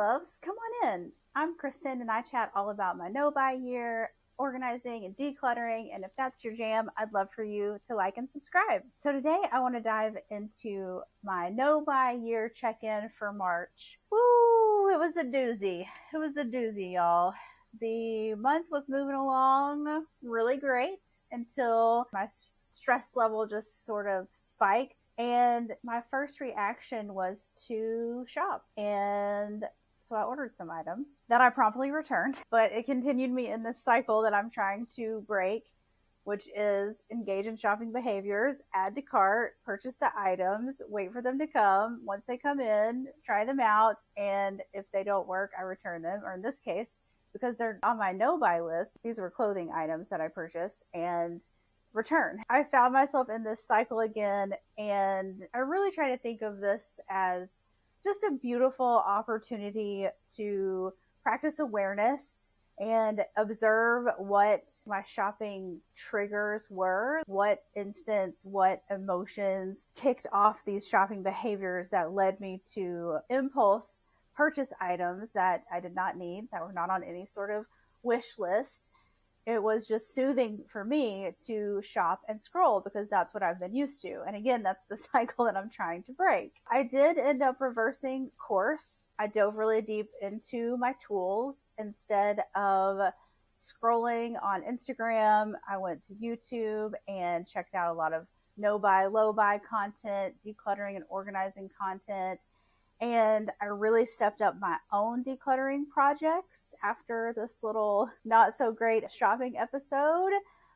loves, come on in. I'm Kristin and I chat all about my no-buy year, organizing and decluttering, and if that's your jam, I'd love for you to like and subscribe. So today I want to dive into my no-buy year check-in for March. Woo, it was a doozy. It was a doozy, y'all. The month was moving along really great until my stress level just sort of spiked, and my first reaction was to shop. And so I ordered some items that I promptly returned, but it continued me in this cycle that I'm trying to break, which is engage in shopping behaviors, add to cart, purchase the items, wait for them to come. Once they come in, try them out, and if they don't work, I return them. Or in this case, because they're on my no-buy list, these were clothing items that I purchased and return. I found myself in this cycle again, and I really try to think of this as just a beautiful opportunity to practice awareness and observe what my shopping triggers were, what emotions kicked off these shopping behaviors that led me to impulse purchase items that I did not need, that were not on any sort of wish list. It was just soothing for me to shop and scroll because that's what I've been used to. And again, that's the cycle that I'm trying to break. I did end up reversing course. I dove really deep into my tools. Instead of scrolling on Instagram, I went to YouTube and checked out a lot of no-buy, low-buy content, decluttering and organizing content. And I really stepped up my own decluttering projects after this little not so great shopping episode.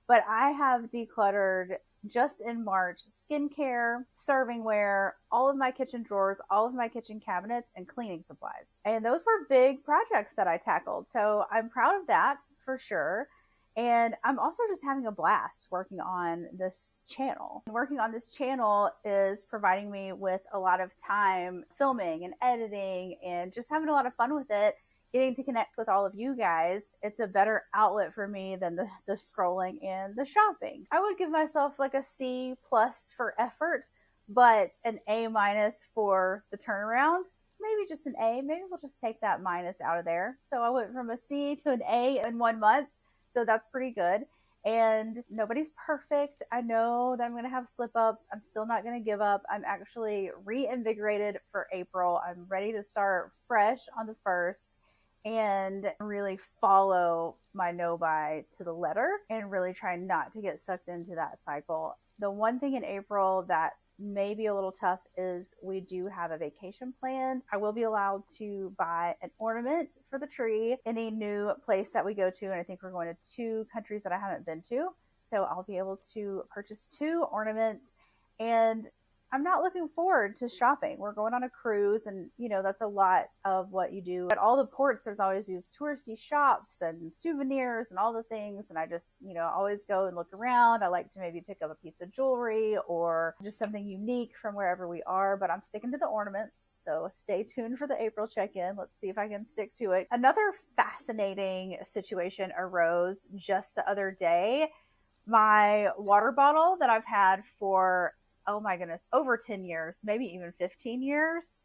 But I have decluttered just in March skincare, servingware, all of my kitchen drawers, all of my kitchen cabinets, and cleaning supplies. And those were big projects that I tackled. So I'm proud of that for sure. And I'm also just having a blast working on this channel. Working on this channel is providing me with a lot of time filming and editing and just having a lot of fun with it, getting to connect with all of you guys. It's a better outlet for me than the scrolling and the shopping. I would give myself like a C+ for effort, but an A- for the turnaround. Maybe just an A. Maybe we'll just take that minus out of there. So I went from a C to an A in 1 month. So that's pretty good. And nobody's perfect. I know that I'm going to have slip ups. I'm still not going to give up. I'm actually reinvigorated for April. I'm ready to start fresh on the 1st and really follow my no-buy to the letter and really try not to get sucked into that cycle. The one thing in April that may be a little tough is we do have a vacation planned. I will be allowed to buy an ornament for the tree in a new place that we go to, and I think we're going to 2 countries that I haven't been to. So I'll be able to purchase 2 ornaments, and I'm not looking forward to shopping. We're going on a cruise, and that's a lot of what you do. At all the ports, there's always these touristy shops and souvenirs and all the things, and I just, always go and look around. I like to maybe pick up a piece of jewelry or just something unique from wherever we are, but I'm sticking to the ornaments. So stay tuned for the April check-in. Let's see if I can stick to it. Another fascinating situation arose just the other day. My water bottle that I've had for oh my goodness, over 10 years, maybe even 15 years.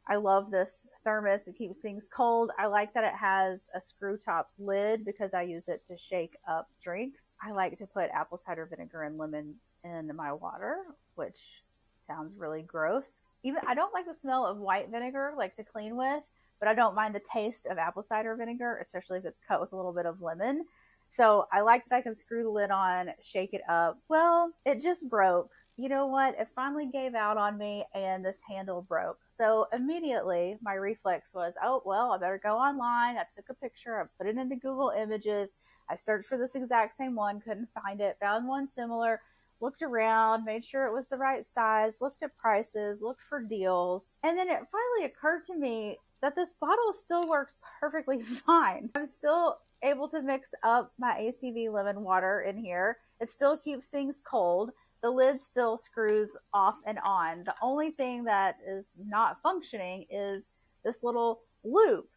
I love this thermos. It keeps things cold. I like that it has a screw top lid because I use it to shake up drinks. I like to put apple cider vinegar and lemon in my water, which sounds really gross. I don't like the smell of white vinegar, like to clean with, but I don't mind the taste of apple cider vinegar, especially if it's cut with a little bit of lemon. So I like that I can screw the lid on, shake it up. Well, it just broke. You know what? It finally gave out on me and this handle broke. So immediately my reflex was, oh, well, I better go online. I took a picture. I put it into Google Images. I searched for this exact same one, couldn't find it, found one similar, looked around, made sure it was the right size, looked at prices, looked for deals. And then it finally occurred to me that this bottle still works perfectly fine. I'm still able to mix up my ACV lemon water in here. It still keeps things cold. The lid still screws off and on. The only thing that is not functioning is this little loop,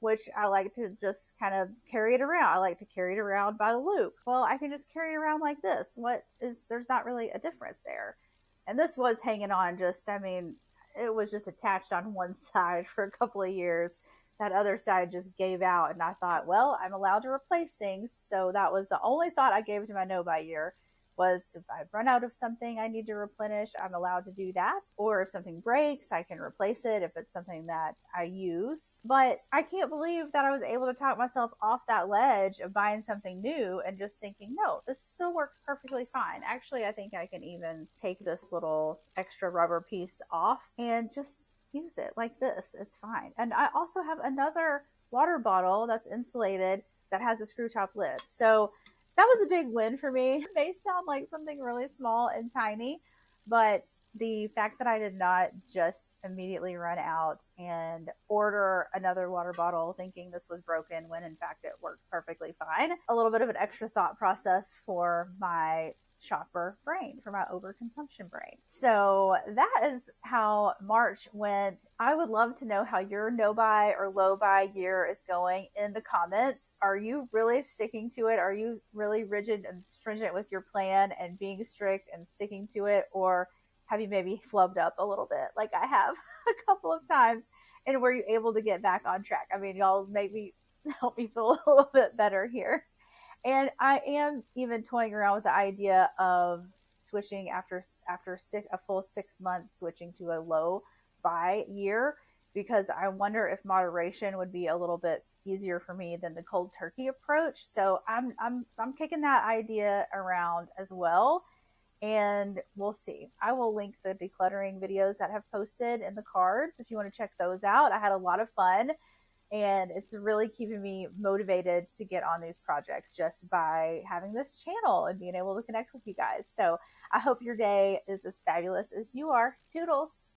which I like to just kind of carry it around. I like to carry it around by the loop. Well, I can just carry it around like this. There's not really a difference there. And this was hanging on it was just attached on one side for a couple of years. that other side just gave out. And I thought, well, I'm allowed to replace things. So that was the only thought I gave to my no buy year, was if I run out of something I need to replenish, I'm allowed to do that. Or if something breaks, I can replace it if it's something that I use. But I can't believe that I was able to talk myself off that ledge of buying something new and just thinking, no, this still works perfectly fine. Actually, I think I can even take this little extra rubber piece off and just use it like this. It's fine. And I also have another water bottle that's insulated that has a screw top lid. So that was a big win for me. It may sound like something really small and tiny, but the fact that I did not just immediately run out and order another water bottle thinking this was broken when in fact it works perfectly fine. A little bit of an extra thought process for my shopper brain, for my overconsumption brain. So that is how March went. I would love to know how your no buy or low buy year is going in the comments. Are you really sticking to it? Are you really rigid and stringent with your plan and being strict and sticking to it? Or have you maybe flubbed up a little bit like I have a couple of times? And were you able to get back on track? I mean, y'all maybe help me feel a little bit better here. And I am even toying around with the idea of switching after a full 6 months, switching to a low buy year, because I wonder if moderation would be a little bit easier for me than the cold turkey approach. So I'm kicking that idea around as well, and we'll see. I will link the decluttering videos that have posted in the cards if you want to check those out. I had a lot of fun. And it's really keeping me motivated to get on these projects just by having this channel and being able to connect with you guys. So I hope your day is as fabulous as you are. Toodles.